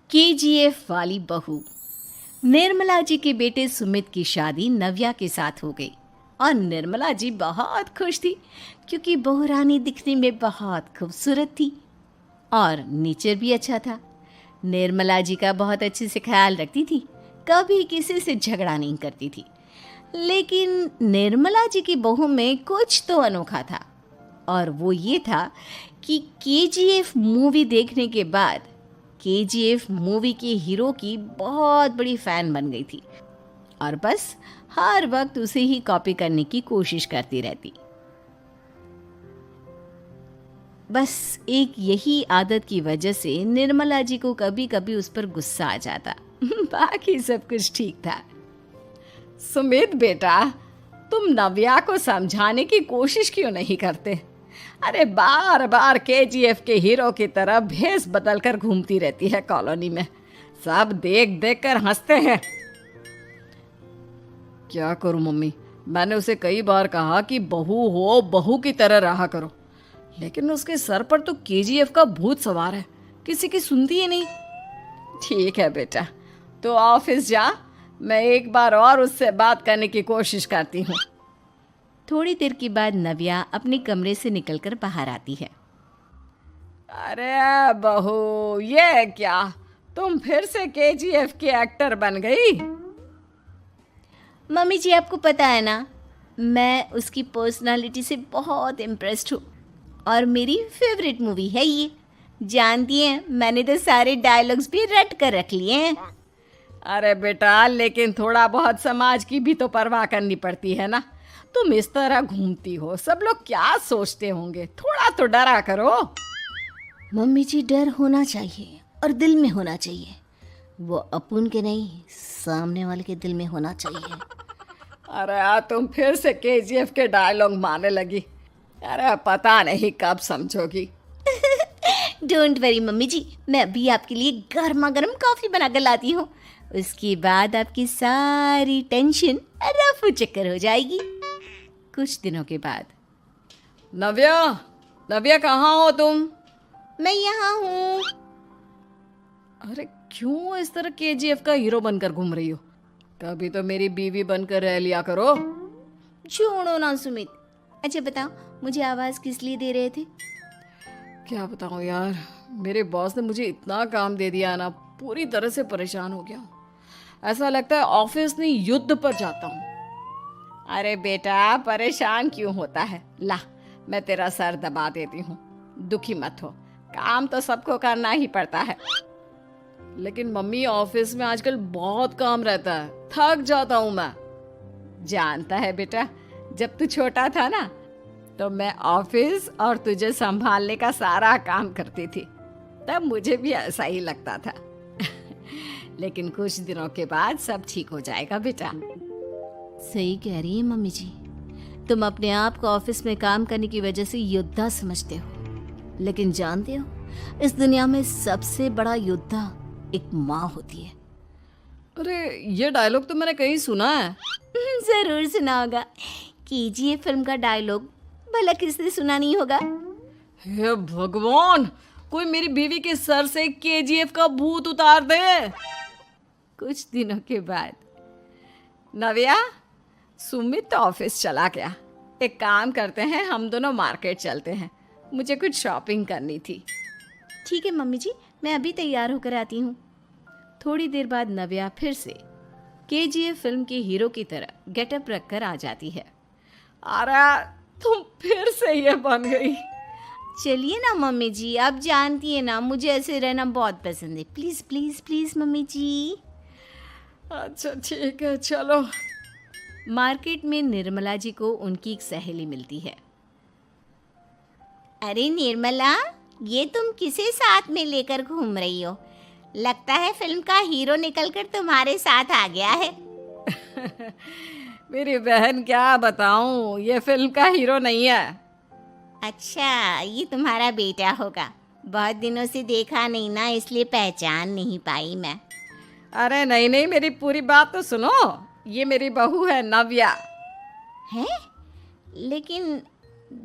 KGF वाली बहू। निर्मला जी के बेटे सुमित की शादी नव्या के साथ हो गई और निर्मला जी बहुत खुश थी क्योंकि बहू रानी दिखने में बहुत खूबसूरत थी और नेचर भी अच्छा था। निर्मला जी का बहुत अच्छे से ख्याल रखती थी, कभी किसी से झगड़ा नहीं करती थी। लेकिन निर्मला जी की बहू में कुछ तो अनोखा था और वो ये था कि केजीएफ मूवी देखने के बाद केजीएफ मूवी के हीरो की बहुत बड़ी फ़ैन बन गई थी और बस हर वक्त उसे ही कॉपी करने की कोशिश करती रहती। बस एक यही आदत की वजह से निर्मला जी को कभी कभी उस पर गुस्सा आ जाता। बाकी सब कुछ ठीक था। सुमित बेटा, तुम नव्या को समझाने की कोशिश क्यों नहीं करते? अरे बार बार केजीएफ के हीरो की तरह भेस बदल कर घूमती रहती है कॉलोनी में। सब देख देख कर हंसते हैं। क्या करूं मम्मी, मैंने उसे कई बार कहा कि बहू हो, बहू की तरह रहा करो, लेकिन उसके सर पर तो केजीएफ का भूत सवार है, किसी की सुनती ही नहीं। ठीक है बेटा, तो ऑफिस जा, मैं एक बार और उससे बात करने की कोशिश करती हूँ। थोड़ी देर के बाद नव्या अपने कमरे से निकलकर बाहर आती है। अरे बहू, ये क्या, तुम फिर से केजीएफ की एक्टर बन गई? मम्मी जी, आपको पता है ना, मैं उसकी पर्सनालिटी से बहुत इम्प्रेस्ड हूँ और मेरी फेवरेट मूवी है ये। जानती हैं, मैंने तो सारे डायलॉग्स भी रट कर रख लिए हैं। अरे बेटा, लेकिन थोड़ा बहुत समाज की भी तो परवाह करनी पड़ती है ना। तुम इस तरह घूमती हो, सब लोग क्या सोचते होंगे? थोड़ा तो डरा करो। मम्मी जी, डर होना चाहिए और दिल में होना चाहिए। वो अपन के नहीं, सामने वाले के दिल में होना चाहिए। अरे तुम फिर से केजीएफ के डायलॉग मारने लगी। अरे पता नहीं कब समझोगी। डोंट वरी मम्मी जी, मैं अभी आपके लिए गर्मा गर्म कॉफ़ी बना कर लाती हूँ। उसके बाद आपकी सारी टेंशन रफू चक्कर हो जाएगी। कुछ दिनों के बाद। नव्या, नव्या कहाँ हो तुम? मैं यहाँ हूँ। अरे क्यों इस तरह केजीएफ का हीरो बनकर घूम रही हो? कभी तो मेरी बीवी बनकर रह लिया करो। छोड़ो ना सुमित। अच्छा बताओ, मुझे आवाज़ किस लिए दे रहे थे? क्या बताऊँ यार, मेरे बॉस ने मुझे इतना काम दे दिया ना, पूरी तरह से परेशान हो गया हूँ। ऐसा लगता है ऑफिस नहीं, युद्ध पर जाता हूँ। अरे बेटा, परेशान क्यों होता है? ला, मैं तेरा सर दबा देती हूँ, दुखी मत हो। काम तो सबको करना ही पड़ता है। लेकिन मम्मी, ऑफिस में आजकल बहुत काम रहता है, थक जाता हूँ मैं। जानता है बेटा, जब तू छोटा था ना, तो मैं ऑफिस और तुझे संभालने का सारा काम करती थी, तब मुझे भी ऐसा ही लगता था। लेकिन कुछ दिनों के बाद सब ठीक हो जाएगा बेटा। सही कह रही है मम्मी जी। तुम अपने आप को ऑफिस में काम करने की वजह से योद्धा समझते हो, लेकिन जानते हो, इस दुनिया में सबसे बड़ा योद्धा एक माँ होती है। अरे ये डायलॉग तो मैंने कहीं सुना है। जरूर सुना होगा। केजीएफ फिल्म का डायलॉग भला किसने सुना नहीं होगा? हे भगवान, कोई मेरी बीवी के सर से केजीएफ का भूत उतार दे। कुछ दिनों के बाद। नव्या, सुमित तो ऑफिस चला गया। एक काम करते हैं, हम दोनों मार्केट चलते हैं, मुझे कुछ शॉपिंग करनी थी। ठीक है मम्मी जी, मैं अभी तैयार होकर आती हूँ। थोड़ी देर बाद नव्या फिर से केजीएफ फिल्म के हीरो की तरह गेटअप रखकर आ जाती है। अरे तुम फिर से ये बन गई। चलिए ना मम्मी जी, आप जानती है ना, मुझे ऐसे रहना बहुत पसंद है। प्लीज़ प्लीज़ प्लीज़ मम्मी जी। अच्छा ठीक है, चलो। मार्केट में निर्मला जी को उनकी एक सहेली मिलती है। अरे निर्मला, ये तुम किसे साथ में लेकर घूम रही हो? लगता है फिल्म का हीरो निकलकर तुम्हारे साथ आ गया है। मेरी बहन, क्या बताऊं, ये फिल्म का हीरो नहीं है। अच्छा, ये तुम्हारा बेटा होगा। बहुत दिनों से देखा नहीं ना, इसलिए पहचान नहीं पाई मैं। अरे नहीं नहीं, मेरी पूरी बात तो सुनो। ये मेरी बहू है नव्या। है? लेकिन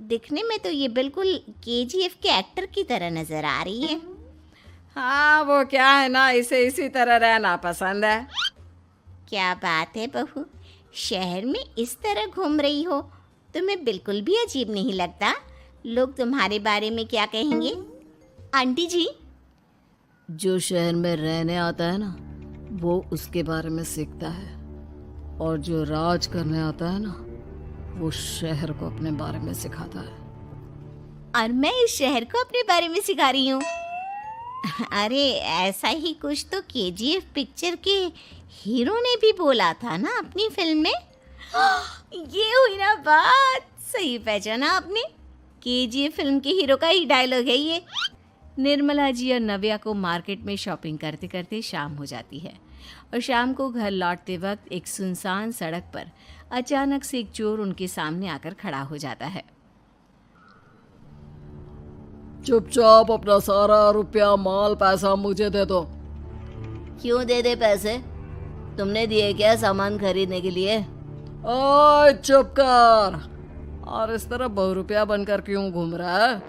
दिखने में तो ये बिल्कुल केजीएफ के एक्टर की तरह नजर आ रही है। हाँ, वो क्या है ना, इसे इसी तरह रहना पसंद है। क्या बात है बहू, शहर में इस तरह घूम रही हो, तुम्हें बिल्कुल भी अजीब नहीं लगता? लोग तुम्हारे बारे में क्या कहेंगे? आंटी जी, जो शहर में रहने आता है ना, वो उसके बारे में सीखता है, और जो राज करने आता है ना, वो शहर को अपने बारे में सिखाता है। और मैं इस शहर को अपने बारे में सिखा रही हूँ। अरे ऐसा ही कुछ तो केजीएफ पिक्चर के हीरो ने भी बोला था ना अपनी फिल्म में। ये हुई ना बात, सही पहचाना आपने, केजीएफ फिल्म के हीरो का ही डायलॉग है ये। निर्मला जी और नव्या को मार्केट में शॉपिंग करते करते शाम हो जाती है और शाम को घर लौटते वक्त एक सुनसान सड़क पर अचानक से एक चोर उनके सामने आकर खड़ा हो जाता है। चुपचाप अपना सारा रुपया, माल, पैसा मुझे दे दो। क्यों दे दे पैसे? तुमने दिए क्या सामान खरीदने के लिए? ओए चुप कर। और इस तरह बहुरुपया बनकर क्यों घूम रहा है?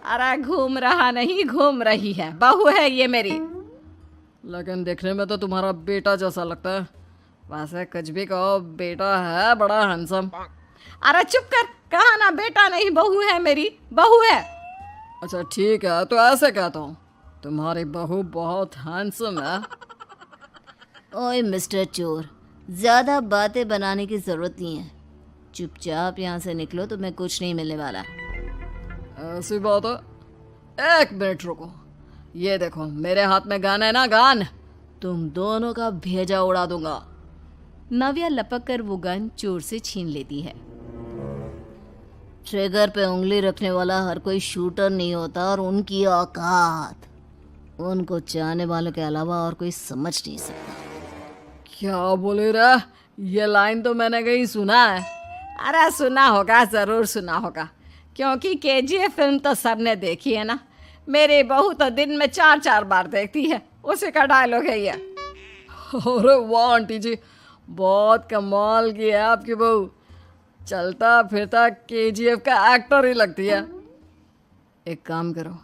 अरे घूम रहा नहीं, घूम रही है, बहू है ये मेरी। लेकिन देखने में तो तुम्हारा बेटा जैसा लगता है। वैसे कुछ भी कहो, बेटा है बड़ा हैंडसम। अरे चुप कर, कहा ना बेटा नहीं, बहू है मेरी, बहू है। अच्छा ठीक है, तो ऐसे कहता हूँ, तुम्हारी बहू बहुत हैंडसम है। ओए मिस्टर चोर, ज़्यादा बातें बनाने की ज़रूरत नहीं है, चुपचाप यहाँ से निकलो, तुम्हें कुछ नहीं मिलने वाला। ऐसी बात है, एक मिनट रुको। ये देखो मेरे हाथ में गन है ना, गन, तुम दोनों का भेजा उड़ा दूंगा। नव्या लपक कर वो गन चोर से छीन लेती है। ट्रिगर पे उंगली रखने वाला हर कोई शूटर नहीं होता, और उनकी औकात उनको चाहने वालों के अलावा और कोई समझ नहीं सकता। क्या बोले रे? ये लाइन तो मैंने कहीं सुना है। अरे सुना होगा, जरूर सुना होगा, क्योंकि केजीएफ फिल्म तो सबने देखी है ना। मेरी बहू तो दिन में 4-4 बार देखती है, उसी का डायलॉग है ये। अरे वाह आंटी जी, बहुत कमाल की है आपकी बहू, चलता फिरता केजीएफ का एक्टर ही लगती है। एक काम करो,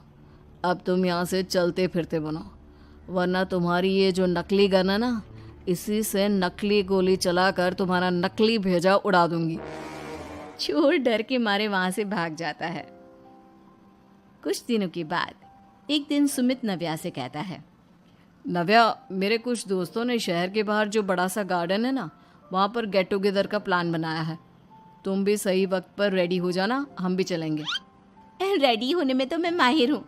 अब तुम यहाँ से चलते फिरते बनो, वरना तुम्हारी ये जो नकली गन है ना, इसी से नकली गोली चलाकर तुम्हारा नकली भेजा उड़ा दूंगी। चोर डर के मारे वहां से भाग जाता है। कुछ दिनों के बाद एक दिन सुमित नव्या से कहता है, नव्या, मेरे कुछ दोस्तों ने शहर के बाहर जो बड़ा सा गार्डन है ना, वहाँ पर गेट टुगेदर का प्लान बनाया है। तुम भी सही वक्त पर रेडी हो जाना, हम भी चलेंगे। रेडी होने में तो मैं माहिर हूँ,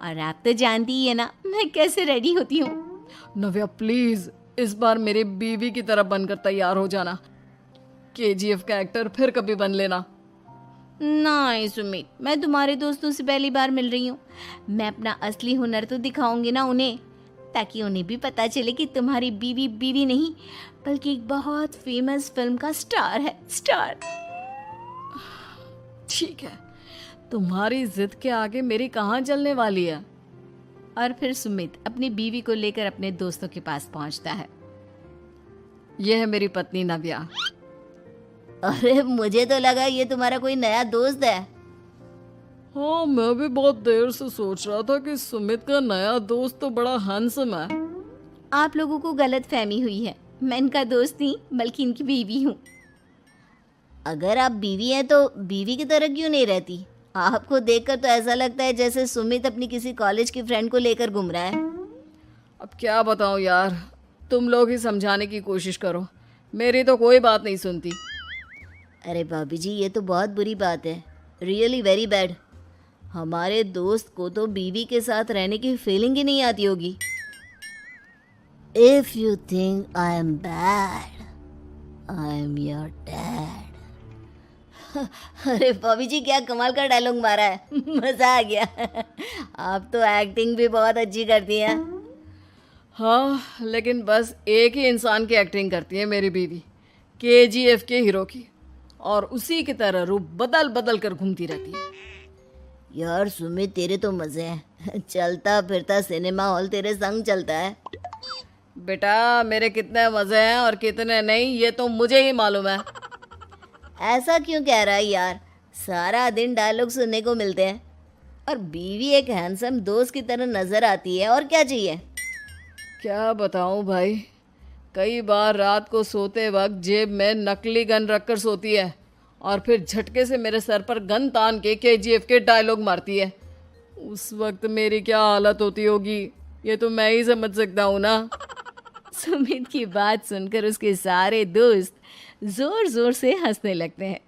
और आप तो जानती ही है ना मैं कैसे रेडी होती हूँ। नव्या प्लीज, इस बार मेरे बीवी की तरह बनकर तैयार हो जाना। केजीएफ का एक्टर फिर कभी बन लेना। नहीं सुमित, मैं तुम्हारे दोस्तों से पहली बार मिल रही हूँ, मैं अपना असली हुनर तो दिखाऊंगी ना उन्हें, ताकि उन्हें भी पता चले कि तुम्हारी बीवी बीवी नहीं बल्कि एक बहुत फेमस फिल्म का स्टार है, स्टार। ठीक है, तुम्हारी जिद के आगे मेरी कहाँ जलने वाली है। और फिर सुमित अपनी बीवी को लेकर अपने दोस्तों के पास पहुंचता है। यह है मेरी पत्नी नव्या। अरे मुझे तो लगा ये तुम्हारा कोई नया दोस्त है। हाँ, मैं भी बहुत देर से सोच रहा था कि सुमित का नया दोस्त तो बड़ा हैंडसम है। आप लोगों को गलत फहमी हुई है, मैं इनका दोस्त नहीं बल्कि इनकी बीवी हूँ। अगर आप बीवी हैं तो बीवी की तरह क्यों नहीं रहती? आपको देखकर तो ऐसा लगता है जैसे सुमित अपनी किसी कॉलेज की फ्रेंड को लेकर घूम रहा है। अब क्या बताऊं यार, तुम लोग ही समझाने की कोशिश करो, मेरी तो कोई बात नहीं सुनती। अरे भाभी जी, ये तो बहुत बुरी बात है, रियली वेरी बैड। हमारे दोस्त को तो बीवी के साथ रहने की फीलिंग ही नहीं आती होगी। If you think I am bad, I am your dad. अरे भाभी जी, क्या कमाल का डायलॉग मारा है, मजा आ गया। आप तो एक्टिंग भी बहुत अच्छी करती हैं। हाँ, लेकिन बस एक ही इंसान की एक्टिंग करती है मेरी बीवी, केजीएफ के हीरो की, और उसी की तरह रूप बदल बदल कर घूमती रहती है। यार सुमित, तेरे तो मजे हैं, चलता फिरता सिनेमा हॉल तेरे संग चलता है। बेटा, मेरे कितने मजे हैं और कितने नहीं ये तो मुझे ही मालूम है। ऐसा क्यों कह रहा है यार, सारा दिन डायलॉग सुनने को मिलते हैं। और बीवी एक हैंडसम दोस्त की तरह नजर आती है, और क्या चाहिए। क्या बताऊं भाई, कई बार रात को सोते वक्त जेब में नकली गन रखकर सोती है और फिर झटके से मेरे सर पर गन तान के केजीएफ के डायलॉग मारती है। उस वक्त मेरी क्या हालत होती होगी ये तो मैं ही समझ सकता हूँ ना। सुमित की बात सुनकर उसके सारे दोस्त जोर जोर से हंसने लगते हैं।